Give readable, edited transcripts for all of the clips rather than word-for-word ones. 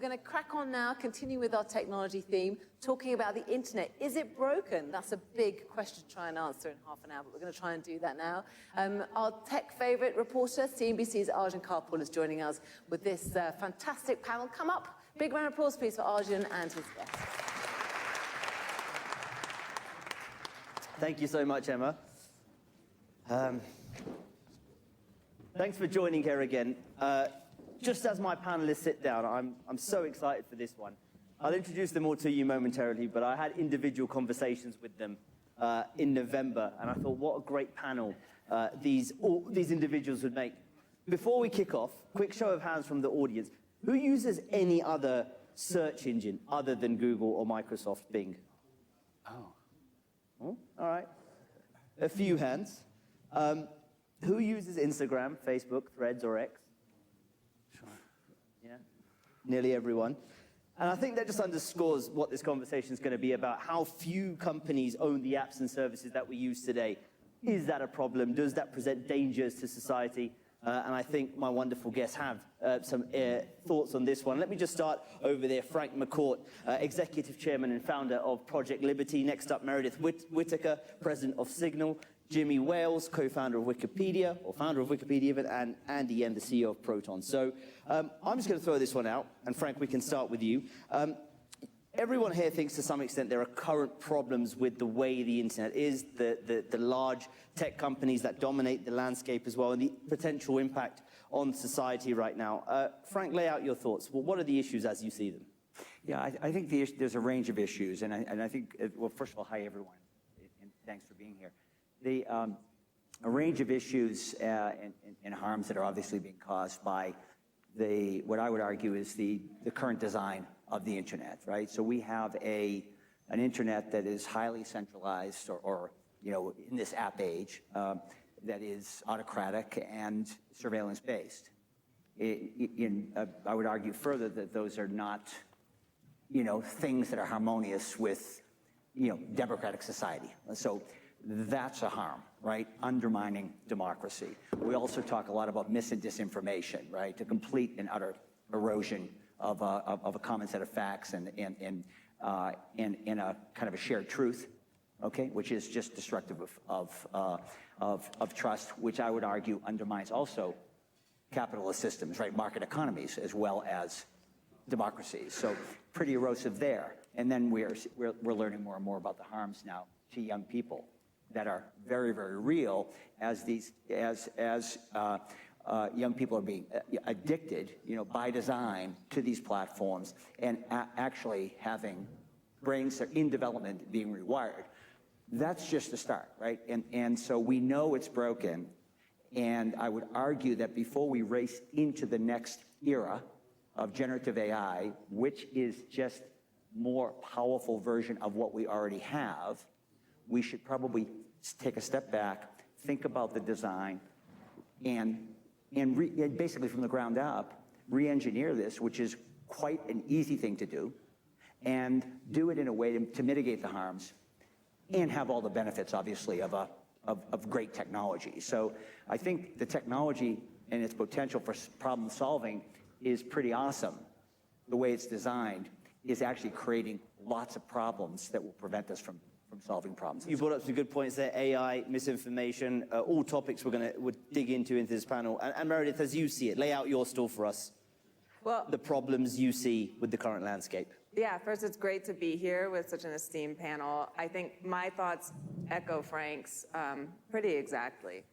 going to crack on now, continue with our technology theme, talking about the internet. Is it broken? That's a big question to try and answer in half an hour, but we're going to try and do that now. Our tech favorite reporter, CNBC's Arjun Karpal, is joining us with this fantastic panel. Come up. Big round of applause, please, for Arjun and his guests. Thank you so much, Emma. Thanks for joining here again. Just as my panelists sit down, I'm so excited for this one. I'll introduce them all to you momentarily, but I had individual conversations with them in November, and I thought, what a great panel these individuals would make. Before we kick off, quick show of hands from the audience. Who uses any other search engine other than Google or Microsoft Bing? Oh, all right. A few hands. Who uses Instagram, Facebook, Threads, or X? Sure. Yeah, nearly everyone. And I think that just underscores what this conversation is going to be about, how few companies own the apps and services that we use today. Is that a problem? Does that present dangers to society? And I think my wonderful guests have some thoughts on this one. Let me just start over there. Frank McCourt, Executive Chairman and founder of Project Liberty. Next up, Meredith Whittaker, President of Signal. Jimmy Wales, co-founder of Wikipedia, or founder of Wikipedia, and Andy Yen, the CEO of Proton. So I'm just going to throw this one out, and Frank, we can start with you. Everyone here thinks to some extent there are current problems with the way the internet is, the large tech companies that dominate the landscape as well, and the potential impact on society right now. Frank, lay out your thoughts. Well, what are the issues as you see them? Yeah, I think there's a range of issues, and I think, well, first of all, hi everyone, and thanks for being here. A range of issues and harms that are obviously being caused by what I would argue is the current design of the internet, right? So we have an internet that is highly centralized, or in this app age, that is autocratic and surveillance-based. I would argue further that those are not, things that are harmonious with, democratic society. So that's a harm, right? Undermining democracy. We also talk a lot about mis and disinformation, right? The complete and utter erosion of a common set of facts and a kind of a shared truth, okay, which is just destructive of trust, which I would argue undermines also capitalist systems, right? Market economies as well as democracies. So pretty erosive there. And then we're learning more and more about the harms now to young people that are very, very real as young people are being addicted, by design to these platforms and actually having brains that are in development being rewired. That's just the start, right? And so we know it's broken, and I would argue that before we race into the next era of generative AI, which is just more powerful version of what we already have, we should probably take a step back, think about the design, and basically from the ground up, re-engineer this, which is quite an easy thing to do, and do it in a way to mitigate the harms and have all the benefits, obviously, of great technology. So I think the technology and its potential for problem solving is pretty awesome. The way it's designed is actually creating lots of problems that will prevent us from solving problems. You brought up some good points there, AI, misinformation, all topics we'll dig into this panel. And Meredith, as you see it, lay out your stall for us. Well, the problems you see with the current landscape. Yeah, first, it's great to be here with such an esteemed panel. I think my thoughts echo Frank's pretty exactly.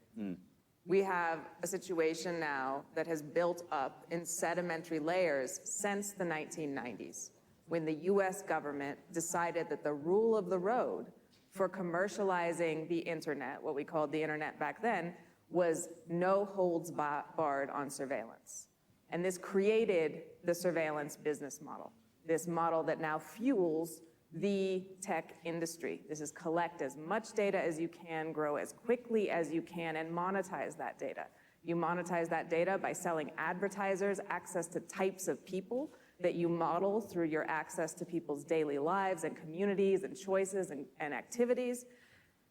We have a situation now that has built up in sedimentary layers since the 1990s, when the US government decided that the rule of the road for commercializing the internet, what we called the internet back then, was no holds barred on surveillance. And this created the surveillance business model, this model that now fuels the tech industry. This is collect as much data as you can, grow as quickly as you can, and monetize that data. You monetize that data by selling advertisers access to types of people that you model through your access to people's daily lives and communities and choices and activities.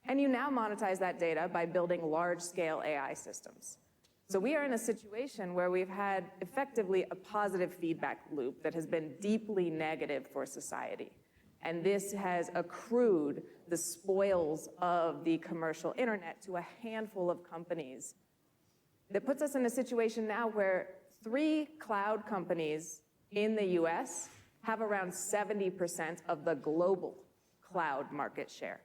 And you now monetize that data by building large-scale AI systems. So we are in a situation where we've had effectively a positive feedback loop that has been deeply negative for society. And this has accrued the spoils of the commercial internet to a handful of companies. That puts us in a situation now where 3 cloud companies in the US have around 70% of the global cloud market share.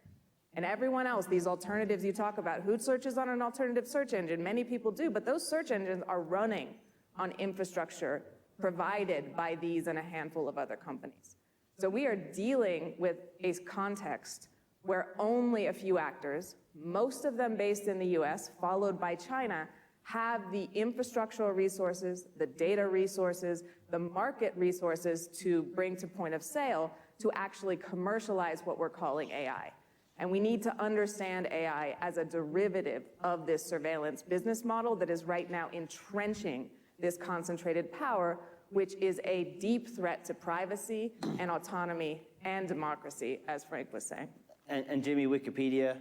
And everyone else, these alternatives you talk about, who searches on an alternative search engine? Many people do, but those search engines are running on infrastructure provided by these and a handful of other companies. So we are dealing with a context where only a few actors, most of them based in the US, followed by China, have the infrastructural resources, the data resources, the market resources to bring to point of sale to actually commercialize what we're calling AI. And we need to understand AI as a derivative of this surveillance business model that is right now entrenching this concentrated power, which is a deep threat to privacy and autonomy and democracy, as Frank was saying. And Jimmy, Wikipedia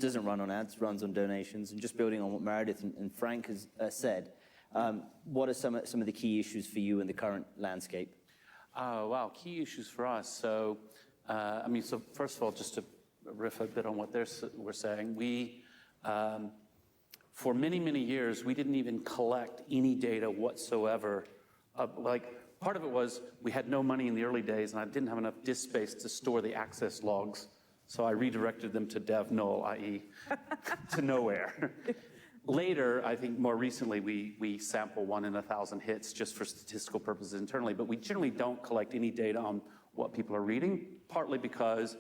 doesn't run on ads, runs on donations. And just building on what Meredith and Frank has said, what are some of the key issues for you in the current landscape? Wow, key issues for us. So, so first of all, just to riff a bit on what we're saying, we, for many, many years, we didn't even collect any data whatsoever. Part of it was we had no money in the early days, and I didn't have enough disk space to store the access logs. So I redirected them to dev null, i.e. to nowhere. Later, I think more recently, we sample 1 in 1,000 hits just for statistical purposes internally, but we generally don't collect any data on what people are reading, partly because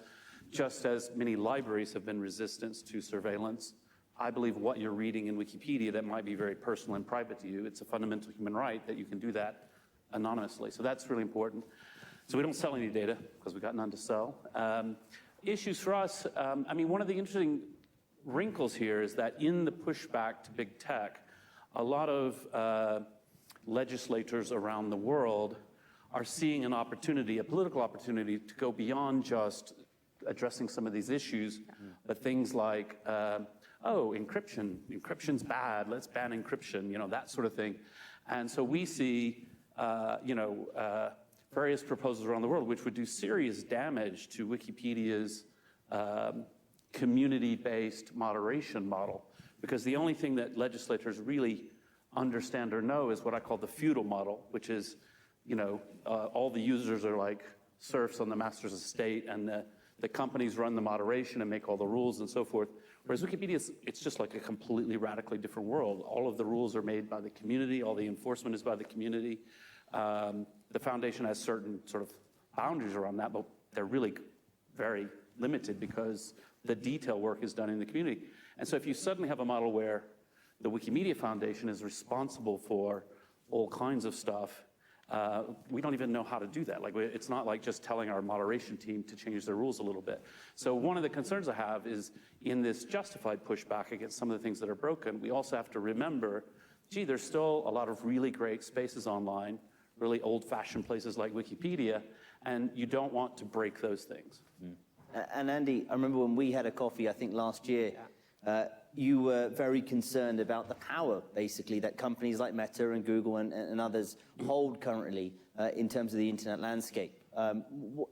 just as many libraries have been resistant to surveillance, I believe what you're reading in Wikipedia that might be very personal and private to you, it's a fundamental human right that you can do that anonymously. So that's really important. So we don't sell any data because we've got none to sell. Issues for us, one of the interesting wrinkles here is that in the pushback to big tech, a lot of legislators around the world are seeing an opportunity, a political opportunity, to go beyond just addressing some of these issues, but things like, encryption's bad, let's ban encryption, that sort of thing. And so we see, various proposals around the world which would do serious damage to Wikipedia's community-based moderation model, because the only thing that legislators really understand or know is what I call the feudal model, which is, all the users are like serfs on the master's estate, and the companies run the moderation and make all the rules and so forth. Whereas Wikipedia, it's just like a completely radically different world. All of the rules are made by the community, all the enforcement is by the community. The foundation has certain sort of boundaries around that, but they're really very limited because the detail work is done in the community. And so if you suddenly have a model where the Wikimedia Foundation is responsible for all kinds of stuff, we don't even know how to do that. It's not like just telling our moderation team to change their rules a little bit. So one of the concerns I have is in this justified pushback against some of the things that are broken, we also have to remember, there's still a lot of really great spaces online, really old-fashioned places like Wikipedia, and you don't want to break those things. And Andy, I remember when we had a coffee, I think last year, you were very concerned about the power, basically, that companies like Meta and Google and others hold currently in terms of the internet landscape.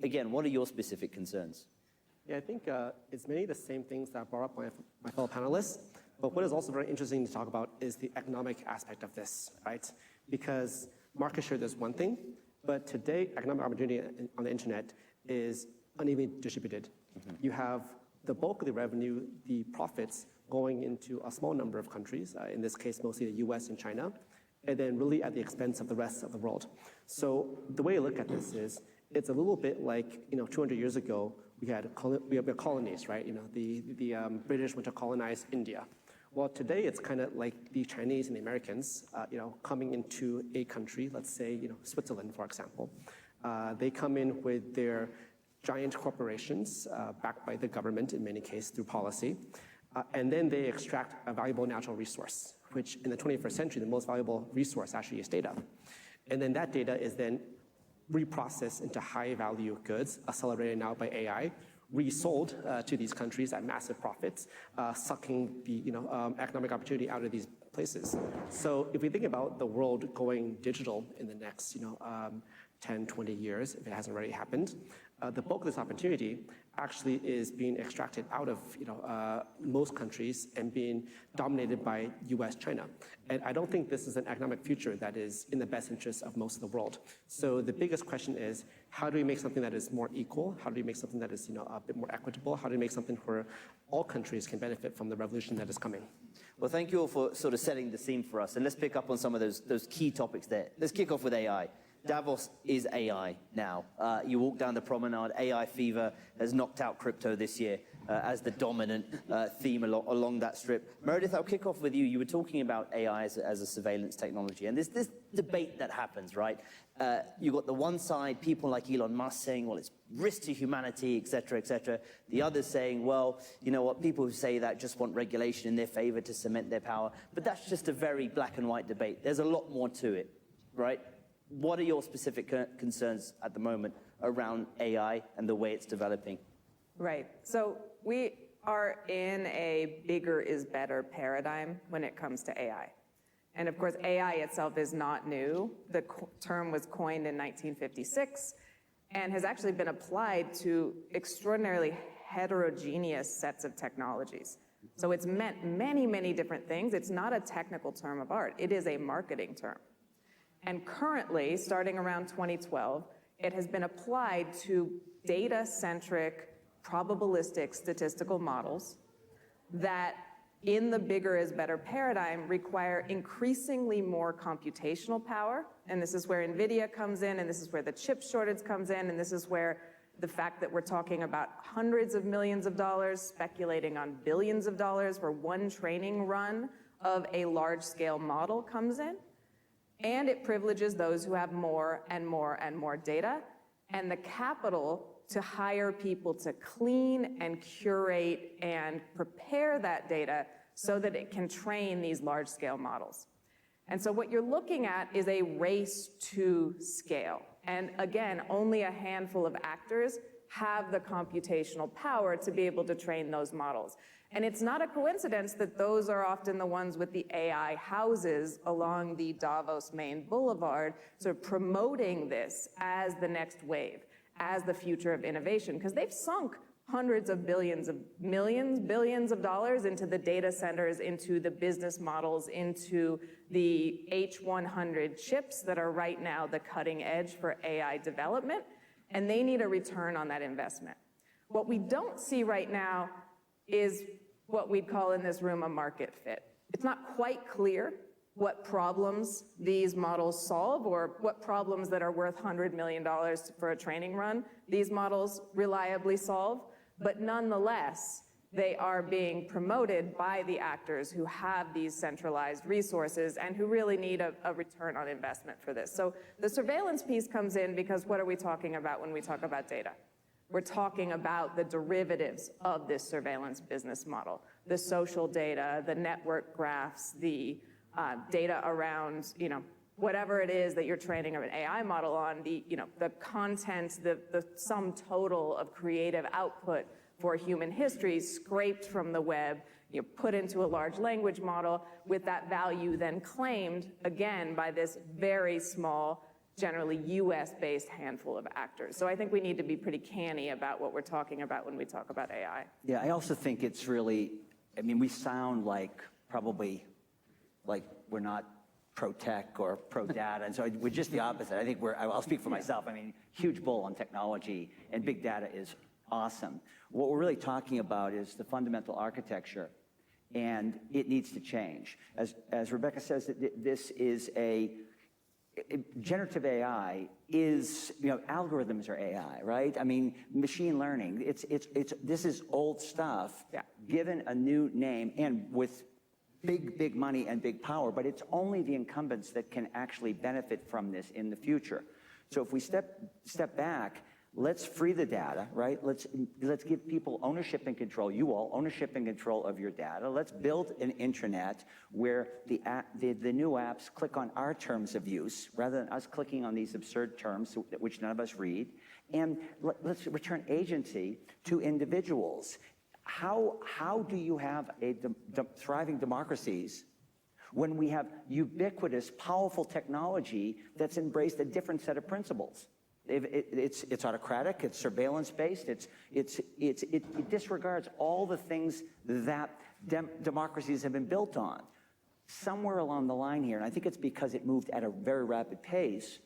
Again, what are your specific concerns? Yeah, I think it's many of the same things that I brought up by my fellow panelists. But what is also very interesting to talk about is the economic aspect of this, right? Because market share is one thing, but today, economic opportunity on the internet is unevenly distributed. You have the bulk of the revenue, the profits, going into a small number of countries, in this case, mostly the US and China, and then really at the expense of the rest of the world. So the way I look at this is, it's a little bit like, 200 years ago, we had colonies, right? The British went to colonize India. Well, today it's kind of like the Chinese and the Americans, coming into a country, let's say, Switzerland, for example. They come in with their giant corporations, backed by the government in many cases through policy, and then they extract a valuable natural resource, which in the 21st century, the most valuable resource actually is data. And then that data is then reprocessed into high-value goods, accelerated now by AI, resold to these countries at massive profits, sucking the economic opportunity out of these places. So if we think about the world going digital in the next 10, 20 years, if it hasn't already happened, the bulk of this opportunity actually is being extracted out of most countries and being dominated by US, China. And I don't think this is an economic future that is in the best interest of most of the world. So the biggest question is, how do we make something that is more equal? How do we make something that is a bit more equitable? How do we make something where all countries can benefit from the revolution that is coming? Well, thank you all for sort of setting the scene for us. And let's pick up on some of those key topics there. Let's kick off with AI. Davos is AI now. You walk down the promenade, AI fever has knocked out crypto this year as the dominant theme along that strip. Meredith, I'll kick off with you. You were talking about AI as a surveillance technology, and there's this debate that happens, right? You've got the one side, people like Elon Musk saying, well, it's risk to humanity, et cetera, et cetera. The others saying, well, you know what, people who say that just want regulation in their favor to cement their power. But that's just a very black and white debate. There's a lot more to it, right? What are your specific concerns at the moment around AI and the way it's developing? Right. So we are in a bigger is better paradigm when it comes to AI. And of course, AI itself is not new. The term was coined in 1956 and has actually been applied to extraordinarily heterogeneous sets of technologies. So it's meant many, many different things. It's not a technical term of art. It is a marketing term. And currently, starting around 2012, it has been applied to data-centric, probabilistic statistical models that, in the bigger is better paradigm, require increasingly more computational power. And this is where NVIDIA comes in, and this is where the chip shortage comes in, and this is where the fact that we're talking about hundreds of millions of dollars, speculating on billions of dollars for one training run of a large-scale model comes in. And it privileges those who have more and more and more data, and the capital to hire people to clean and curate and prepare that data so that it can train these large-scale models. And so what you're looking at is a race to scale. And again, only a handful of actors have the computational power to be able to train those models. And it's not a coincidence that those are often the ones with the AI houses along the Davos main boulevard, sort of promoting this as the next wave, as the future of innovation, because they've sunk hundreds of billions of dollars into the data centers, into the business models, into the H100 chips that are right now the cutting edge for AI development, and they need a return on that investment. What we don't see right now is what we'd call in this room a market fit. It's not quite clear what problems these models solve or what problems that are worth $100 million for a training run these models reliably solve, but nonetheless, they are being promoted by the actors who have these centralized resources and who really need a return on investment for this. So the surveillance piece comes in because what are we talking about when we talk about data? We're talking about the derivatives of this surveillance business model, the social data, the network graphs, the data around, whatever it is that you're training an AI model on, the content, the sum total of creative output for human history scraped from the web, put into a large language model with that value then claimed, again, by this very small, generally US-based handful of actors. So I think we need to be pretty canny about what we're talking about when we talk about AI. Yeah, I also think it's really, we sound probably like we're not pro-tech or pro-data, and so we're just the opposite. I think I'll speak for myself, huge bull on technology, and big data is awesome. What we're really talking about is the fundamental architecture, and it needs to change. As Rebecca says, this is generative AI is, algorithms are AI, right? Machine learning, this is old stuff, given a new name and with big money and big power, but it's only the incumbents that can actually benefit from this in the future. So if we step back, let's free the data, right? Let's give people ownership and control, you all, ownership and control of your data. Let's build an intranet where the new apps click on our terms of use rather than us clicking on these absurd terms which none of us read. And let's return agency to individuals. How do you have thriving democracies when we have ubiquitous, powerful technology that's embraced a different set of principles. It's autocratic, it's surveillance-based, it disregards all the things that democracies have been built on. Somewhere along the line here, and I think it's because it moved at a very rapid pace,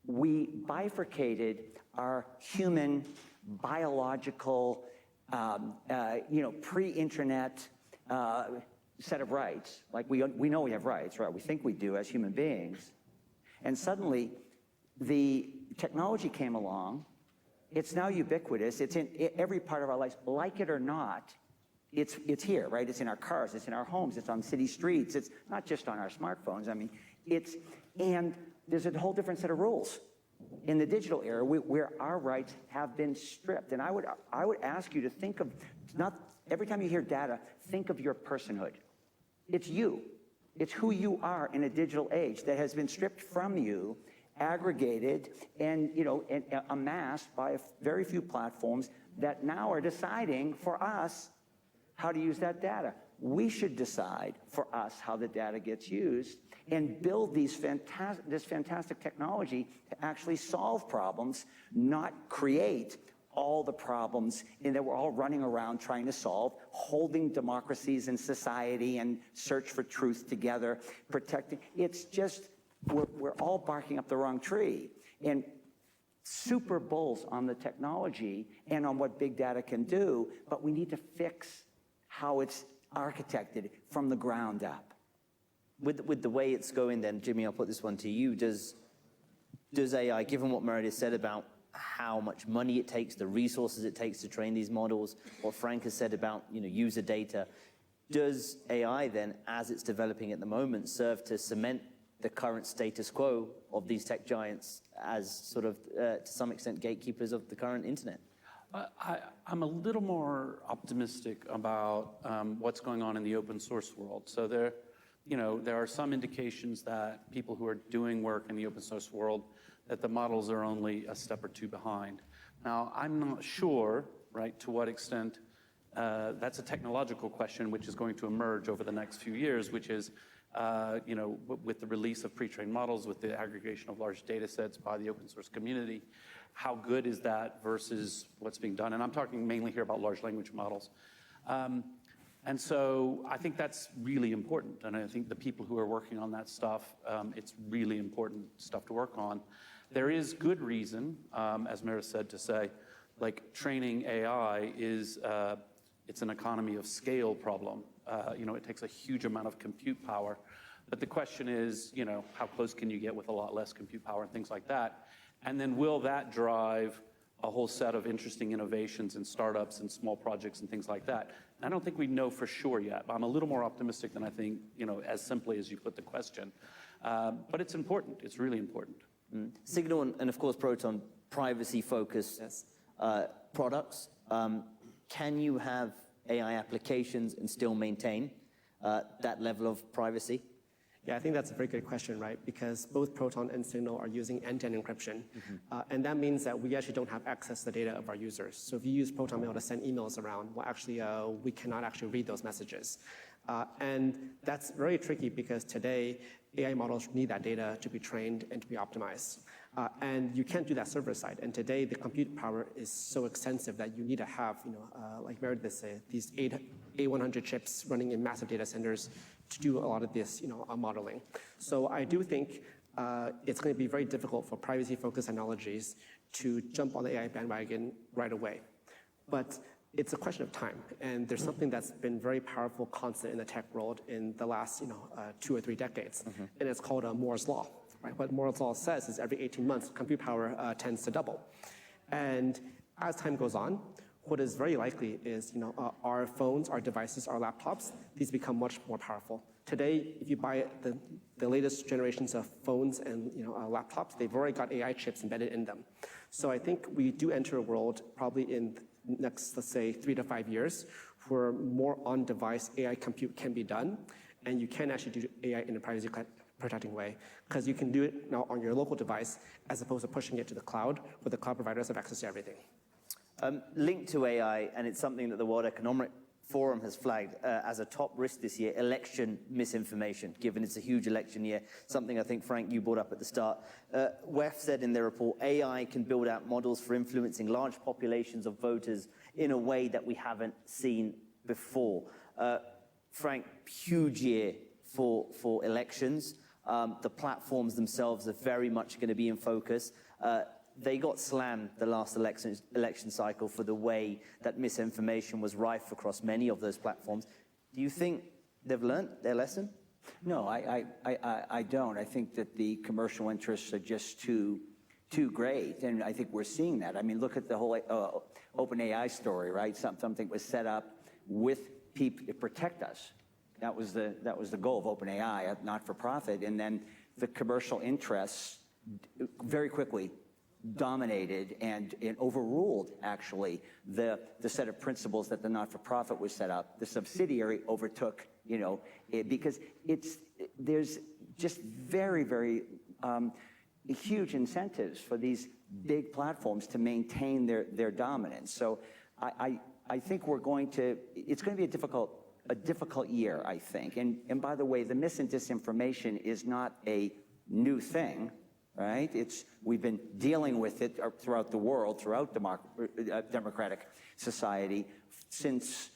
we bifurcated our human, biological, pre-internet set of rights. Like we know we have rights, right? We think we do as human beings. And suddenly, the technology came along. It's now ubiquitous. It's in every part of our lives, like it or not. It's here, right? It's in our cars. It's in our homes. It's on city streets. It's not just on our smartphones. I mean, and there's a whole different set of rules in the digital era where our rights have been stripped. And I would ask you to think of, not every time you hear data, think of your personhood. It's you. It's who you are in a digital age that has been stripped from you, aggregated, and amassed by very few platforms that now are deciding for us how to use that data. We should decide for us how the data gets used and build this fantastic technology to actually solve problems, not create all the problems that we're all running around trying to solve, holding democracies and society and search for truth together, protecting. It's just, we're all barking up the wrong tree. And super bulls on the technology and on what big data can do, but we need to fix how it's architected from the ground up. With the way it's going then, Jimmy, I'll put this one to you. Does AI, given what Meredith said about how much money it takes, the resources it takes to train these models, what Frank has said about user data, does AI then, as it's developing at the moment, serve to cement the current status quo of these tech giants as sort of, to some extent, gatekeepers of the current internet? I'm a little more optimistic about what's going on in the open source world. So there are some indications that people who are doing work in the open source world, that the models are only a step or two behind. Now, I'm not sure, right, to what extent that's a technological question which is going to emerge over the next few years, which is, with the release of pre-trained models, with the aggregation of large data sets by the open source community, how good is that versus what's being done? And I'm talking mainly here about large language models. And so I think that's really important. And I think the people who are working on that stuff, it's really important stuff to work on. There is good reason, as Meredith said, to say, like, training AI is, it's an economy of scale problem. It takes a huge amount of compute power. But the question is, how close can you get with a lot less compute power and things like that? And then will that drive a whole set of interesting innovations and startups and small projects and things like that? And I don't think we know for sure yet, but I'm a little more optimistic than I think, as simply as you put the question. But it's important. It's really important. Signal and of course, Proton, privacy-focused products. Can you have AI applications and still maintain that level of privacy? Yeah, I think that's a very good question, right? Because both Proton and Signal are using end-to-end encryption. And that means that we actually don't have access to the data of our users. So if you use Proton Mail to send emails around, well, actually, we cannot actually read those messages. And that's very tricky because today, AI models need that data to be trained and to be optimized. And you can't do that server side. And today, the compute power is so extensive that you need to have, like Meredith said, these A100 chips running in massive data centers to do a lot of this, modeling. So I do think it's going to be very difficult for privacy-focused technologies to jump on the AI bandwagon right away. But it's a question of time. And there's something that's been very powerful constant in the tech world in the last 2 or 3 decades. And it's called Moore's Law. Right? What Moore's Law says is every 18 months, compute power tends to double. And as time goes on, what is very likely is our phones, our devices, our laptops, these become much more powerful. Today, if you buy the latest generations of phones and laptops, they've already got AI chips embedded in them. So I think we do enter a world probably in next, let's say, 3 to 5 years, where more on-device AI compute can be done, and you can actually do AI in a privacy-protecting way, because you can do it now on your local device, as opposed to pushing it to the cloud, where the cloud providers have access to everything. Linked to AI, and it's something that the World Economic Forum has flagged as a top risk this year, election misinformation, given it's a huge election year, something I think, Frank, you brought up at the start. WEF said in their report, AI can build out models for influencing large populations of voters in a way that we haven't seen before. Frank, huge year for elections. The platforms themselves are very much going to be in focus. They got slammed the last election cycle for the way that misinformation was rife across many of those platforms. Do you think they've learned their lesson? No, I don't. I think that the commercial interests are just too great, and I think we're seeing that. I mean, look at the whole OpenAI story, right? Something was set up with people to protect us. That was the goal of OpenAI, not for profit, and then the commercial interests very quickly dominated and overruled, actually, the set of principles that the not-for-profit was set up. The subsidiary overtook, because there's just very huge incentives for these big platforms to maintain their dominance. So I think it's going to be a difficult year, I think. And by the way, the mis and disinformation is not a new thing. Right? We've been dealing with it throughout the world, throughout democratic society, since,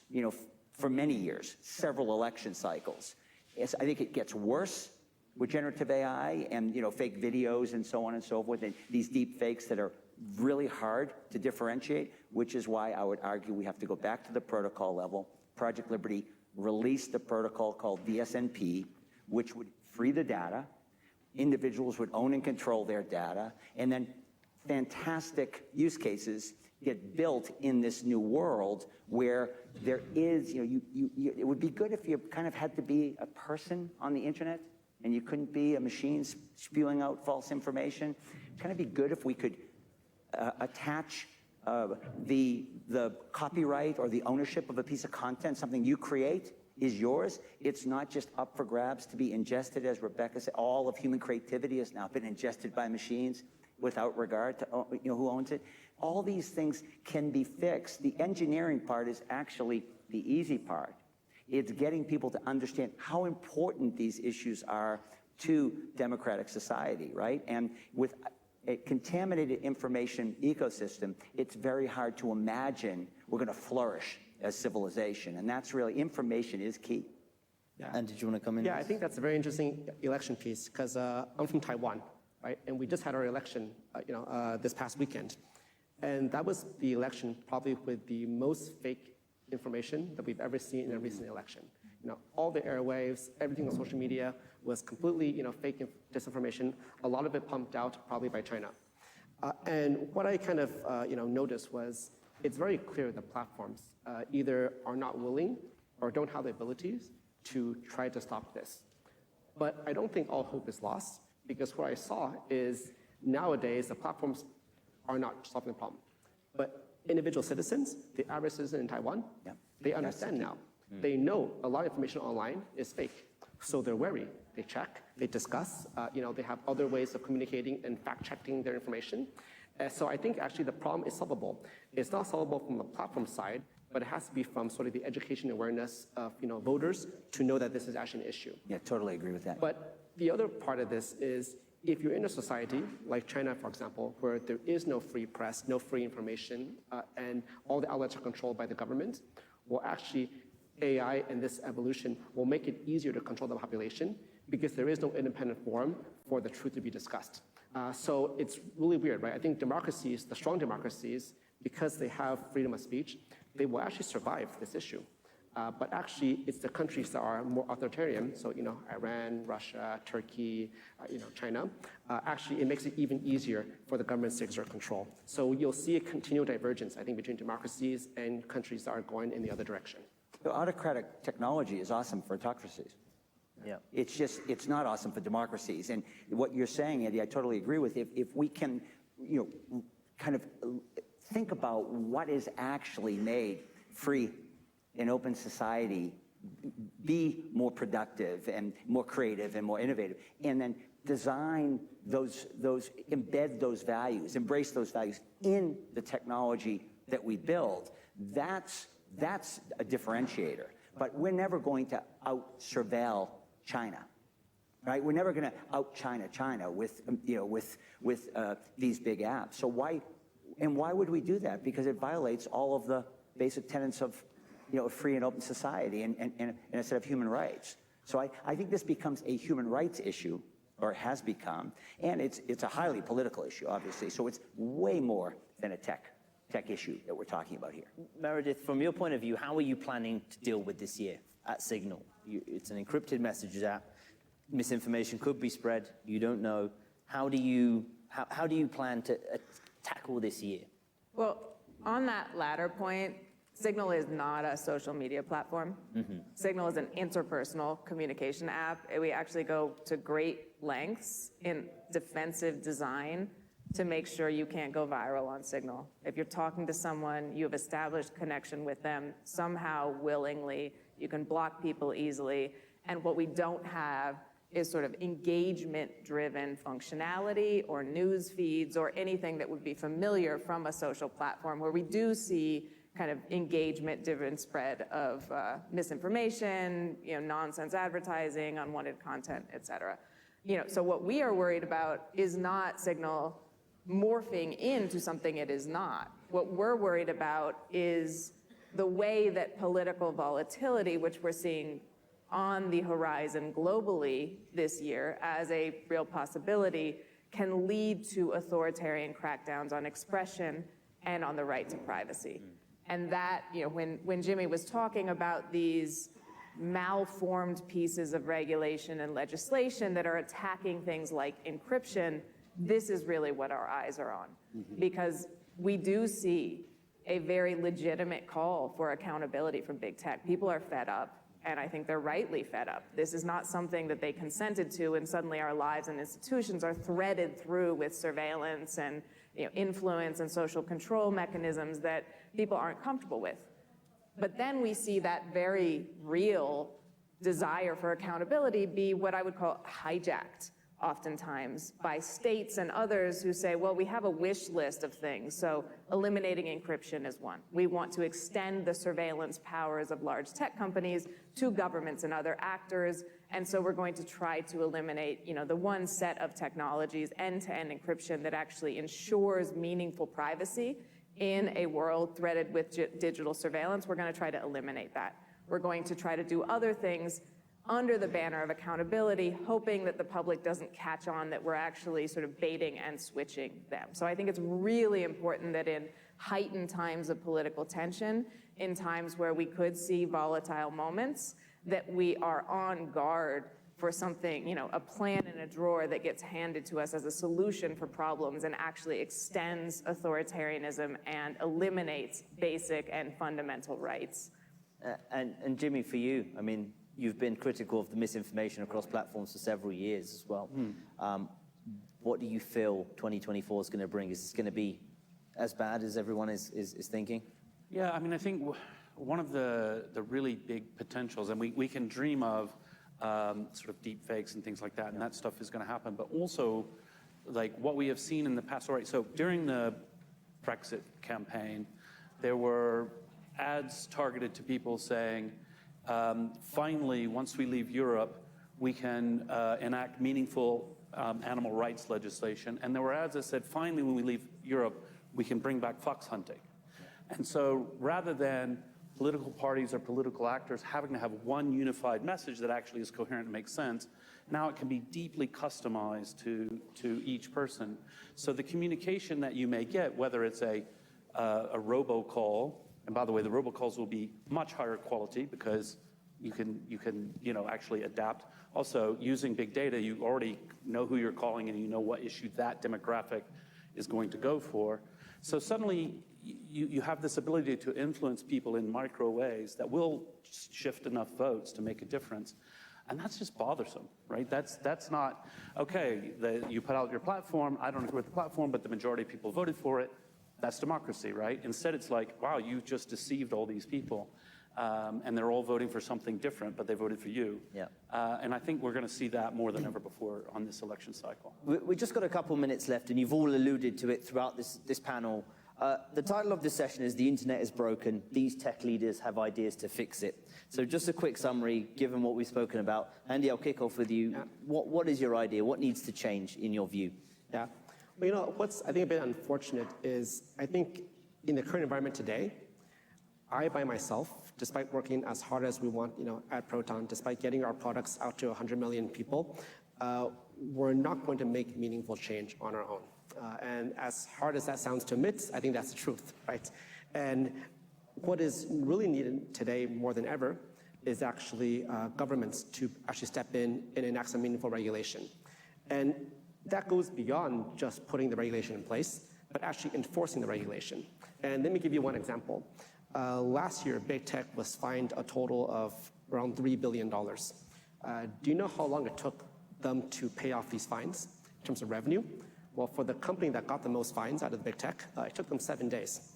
for many years, several election cycles. I think it gets worse with generative AI and, fake videos and so on and so forth, and these deep fakes that are really hard to differentiate, which is why I would argue we have to go back to the protocol level. Project Liberty released a protocol called DSNP, which would free the data. Individuals would own and control their data, and then fantastic use cases get built in this new world where there is, it would be good if you kind of had to be a person on the internet and you couldn't be a machine spewing out false information. It'd kind of be good if we could attach the copyright or the ownership of a piece of content, something you create, is yours. It's not just up for grabs to be ingested, as Rebecca said. All of human creativity has now been ingested by machines without regard to who owns it. All these things can be fixed. The engineering part is actually the easy part. It's getting people to understand how important these issues are to democratic society, right? And with a contaminated information ecosystem, it's very hard to imagine we're going to flourish as civilization, and that's really, information is key. Yeah. And did you want to come in? Yeah, I think that's a very interesting election piece, because I'm from Taiwan, right? And we just had our election, this past weekend. And that was the election probably with the most fake information that we've ever seen in a recent election. All the airwaves, everything on social media was completely, fake disinformation. A lot of it pumped out probably by China. And what I kind of, noticed was it's very clear that platforms either are not willing or don't have the abilities to try to stop this. But I don't think all hope is lost, because what I saw is nowadays the platforms are not solving the problem. But individual citizens, the average citizen in Taiwan, they understand now. They know a lot of information online is fake. So they're wary. They check, they discuss, they have other ways of communicating and fact-checking their information. So I think actually the problem is solvable. It's not solvable from the platform side, but it has to be from sort of the education awareness of voters to know that this is actually an issue. Yeah, totally agree with that. But the other part of this is, if you're in a society like China, for example, where there is no free press, no free information, and all the outlets are controlled by the government, well, actually, AI and this evolution will make it easier to control the population, because there is no independent forum for the truth to be discussed. So it's really weird, right? I think democracies, the strong democracies, because they have freedom of speech, they will actually survive this issue. But actually, it's the countries that are more authoritarian, so Iran, Russia, Turkey, China. Actually, it makes it even easier for the governments to exert control. So you'll see a continual divergence, I think, between democracies and countries that are going in the other direction. So autocratic technology is awesome for autocracies. Yeah. It's not awesome for democracies. And what you're saying, Andy, I totally agree with. If we can, kind of think about what is actually made free in open society, be more productive and more creative and more innovative, and then design embed those values, embrace those values in the technology that we build, that's That's a differentiator. But we're never going to out-surveil China. Right? We're never going to out-China with these big apps. So why would we do that? Because it violates all of the basic tenets of a free and open society and a set of human rights. So I think this becomes a human rights issue, or has become, and it's a highly political issue, obviously. So it's way more than a tech issue that we're talking about here. Meredith, from your point of view, how are you planning to deal with this year at Signal? It's an encrypted messages app. Misinformation could be spread. You don't know. How do you plan to tackle this year? Well, on that latter point, Signal is not a social media platform. Signal is an interpersonal communication app. We actually go to great lengths in defensive design to make sure you can't go viral on Signal. If you're talking to someone, you have established connection with them somehow willingly, you can block people easily. And what we don't have is sort of engagement-driven functionality or news feeds or anything that would be familiar from a social platform, where we do see kind of engagement-driven spread of misinformation, nonsense advertising, unwanted content, et cetera. So what we are worried about is not Signal morphing into something it is not. What we're worried about is the way that political volatility, which we're seeing on the horizon globally this year as a real possibility, can lead to authoritarian crackdowns on expression and on the right to privacy. And that, when Jimmy was talking about these malformed pieces of regulation and legislation that are attacking things like encryption, this is really what our eyes are on. Because we do see a very legitimate call for accountability from big tech. People are fed up. And I think they're rightly fed up. This is not something that they consented to, and suddenly our lives and institutions are threaded through with surveillance and influence and social control mechanisms that people aren't comfortable with. But then we see that very real desire for accountability be what I would call hijacked oftentimes by states and others who say, well, we have a wish list of things, so eliminating encryption is one. We want to extend the surveillance powers of large tech companies to governments and other actors, and so we're going to try to eliminate, the one set of technologies, end-to-end encryption, that actually ensures meaningful privacy in a world threaded with digital surveillance. We're going to try to eliminate that. We're going to try to do other things under the banner of accountability, hoping that the public doesn't catch on that we're actually sort of baiting and switching them. So I think it's really important that in heightened times of political tension, in times where we could see volatile moments, that we are on guard for something, a plan in a drawer that gets handed to us as a solution for problems and actually extends authoritarianism and eliminates basic and fundamental rights. And Jimmy, for you, you've been critical of the misinformation across platforms for several years as well. What do you feel 2024 is going to bring? Is this going to be as bad as everyone is thinking? Yeah, I think one of the really big potentials, and we can dream of sort of deep fakes and things like that, and that stuff is going to happen, but also like what we have seen in the past. All right, so during the Brexit campaign, there were ads targeted to people saying, finally, once we leave Europe, we can enact meaningful animal rights legislation. And there were ads that said, finally, when we leave Europe, we can bring back fox hunting. And so rather than political parties or political actors having to have one unified message that actually is coherent and makes sense, now it can be deeply customized to each person. So the communication that you may get, whether it's a robocall, and by the way, the robocalls will be much higher quality because you can actually adapt. Also, using big data, you already know who you're calling and you know what issue that demographic is going to go for. So suddenly, you have this ability to influence people in micro ways that will shift enough votes to make a difference. And that's just bothersome, right? That's not, okay, you put out your platform, I don't agree with the platform, but the majority of people voted for it. That's democracy, right? Instead, it's like, wow, you just deceived all these people. And they're all voting for something different, but they voted for you. Yeah. And I think we're going to see that more than ever before on this election cycle. We've just got a couple minutes left, and you've all alluded to it throughout this panel. The title of this session is "The Internet is Broken. These tech leaders have ideas to fix it." So just a quick summary, given what we've spoken about. Andy, I'll kick off with you. Yeah. What is your idea? What needs to change in your view? Yeah. Well, you know, what's I think a bit unfortunate is I think in the current environment today, I by myself, despite working as hard as we want, you know, at Proton, despite getting our products out to 100 million people, we're not going to make meaningful change on our own. And as hard as that sounds to admit, I think that's the truth, right? And what is really needed today more than ever is actually governments to actually step in and enact some meaningful regulation. And that goes beyond just putting the regulation in place, but actually enforcing the regulation. And let me give you one example. Last year, big tech was fined a total of around $3 billion. Do you know how long it took them to pay off these fines in terms of revenue? Well, for the company that got the most fines out of the big tech, it took them 7 days.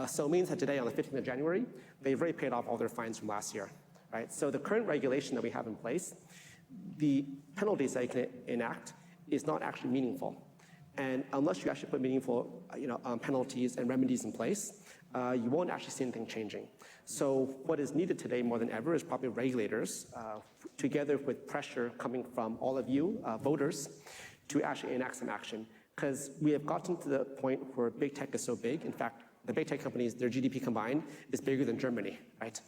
So it means that today, on the 15th of January, they've already paid off all their fines from last year, right? So the current regulation that we have in place, the penalties that you can enact is not actually meaningful. And unless you actually put meaningful penalties and remedies in place, you won't actually see anything changing. So what is needed today more than ever is probably regulators, together with pressure coming from all of you, voters, to actually enact some action. Because we have gotten to the point where big tech is so big. In fact, the big tech companies, their GDP combined is bigger than Germany, right?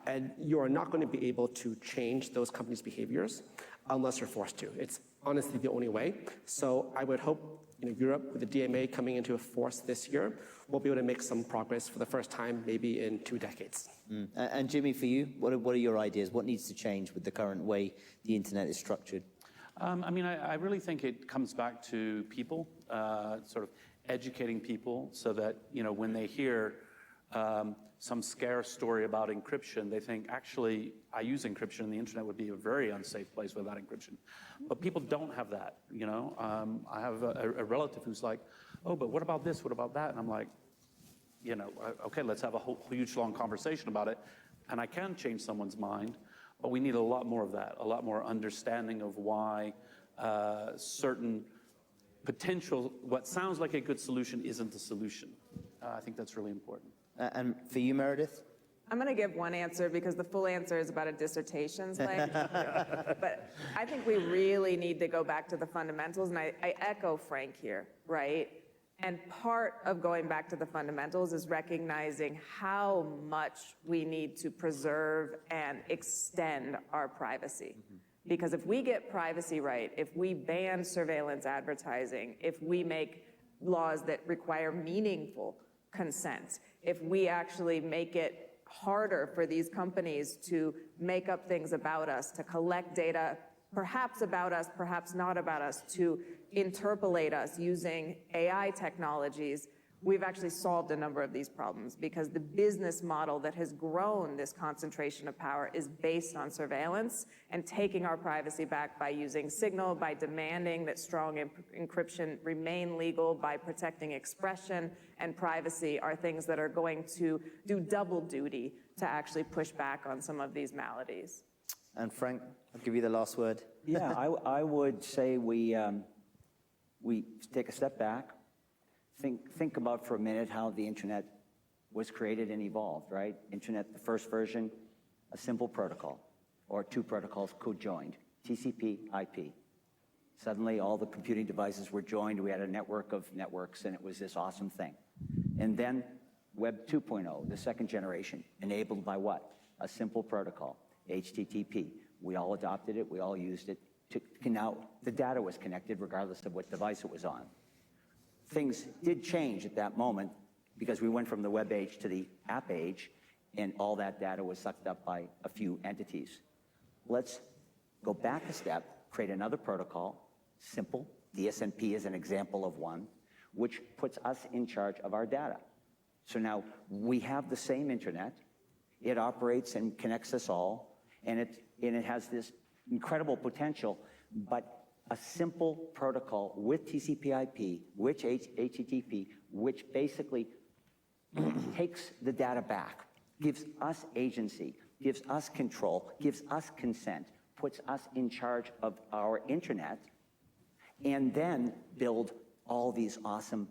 And you are not going to be able to change those companies' behaviors unless you're forced to. It's honestly the only way. So I would hope Europe, with the DMA coming into force this year, will be able to make some progress for the first time maybe in 2 decades. And Jimmy, for you, what are your ideas? What needs to change with the current way the internet is structured? I really think it comes back to people, sort of educating people so that, when they hear some scare story about encryption, they think, actually, I use encryption and the internet would be a very unsafe place without encryption. But people don't have that, I have a relative who's like, oh, but what about this, what about that? And I'm like, okay, let's have a whole huge, long conversation about it. And I can change someone's mind, but we need a lot more of that, a lot more understanding of why certain potential, what sounds like a good solution isn't the solution. I think that's really important. And for you, Meredith? I'm going to give one answer because the full answer is about a dissertation's length. But I think we really need to go back to the fundamentals, and I echo Frank here, right? And part of going back to the fundamentals is recognizing how much we need to preserve and extend our privacy. Because if we get privacy right, if we ban surveillance advertising, if we make laws that require meaningful consent, if we actually make it harder for these companies to make up things about us, to collect data, perhaps about us, perhaps not about us, to interpolate us using AI technologies, we've actually solved a number of these problems because the business model that has grown this concentration of power is based on surveillance and taking our privacy back by using signal, by demanding that strong encryption remain legal, by protecting expression and privacy are things that are going to do double duty to actually push back on some of these maladies. And Frank, I'll give you the last word. Yeah, I would say we take a step back, think about for a minute how the internet was created and evolved, right? Internet, the first version, a simple protocol, or 2 protocols co-joined, TCP, IP. Suddenly, all the computing devices were joined. We had a network of networks, and it was this awesome thing. And then Web 2.0, the second generation, enabled by what? A simple protocol, HTTP. We all adopted it. We all used it. Now, the data was connected regardless of what device it was on. Things did change at that moment because we went from the web age to the app age, and all that data was sucked up by a few entities. Let's go back a step, create another protocol, simple. DSNP is an example of one, which puts us in charge of our data. So now we have the same internet. It operates and connects us all, and it has this incredible potential, but a simple protocol with TCP/IP, which HTTP, which basically takes the data back, gives us agency, gives us control, gives us consent, puts us in charge of our internet, and then build all these awesome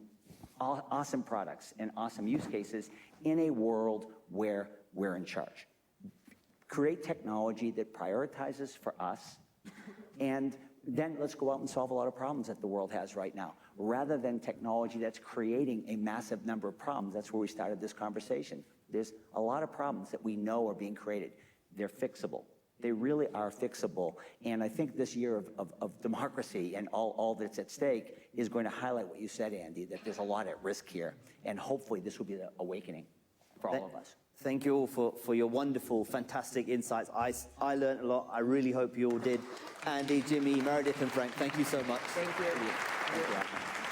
awesome products and awesome use cases in a world where we're in charge. Create technology that prioritizes for us, and then let's go out and solve a lot of problems that the world has right now, rather than technology that's creating a massive number of problems. That's where we started this conversation. There's a lot of problems that we know are being created. They're fixable. They really are fixable. And I think this year of democracy and all that's at stake is going to highlight what you said, Andy, that there's a lot at risk here. And hopefully this will be the awakening for all of us. Thank you all for your wonderful, fantastic insights. I learned a lot. I really hope you all did. Andy, Jimmy, Meredith, and Frank, thank you so much. Thank you. Thank you.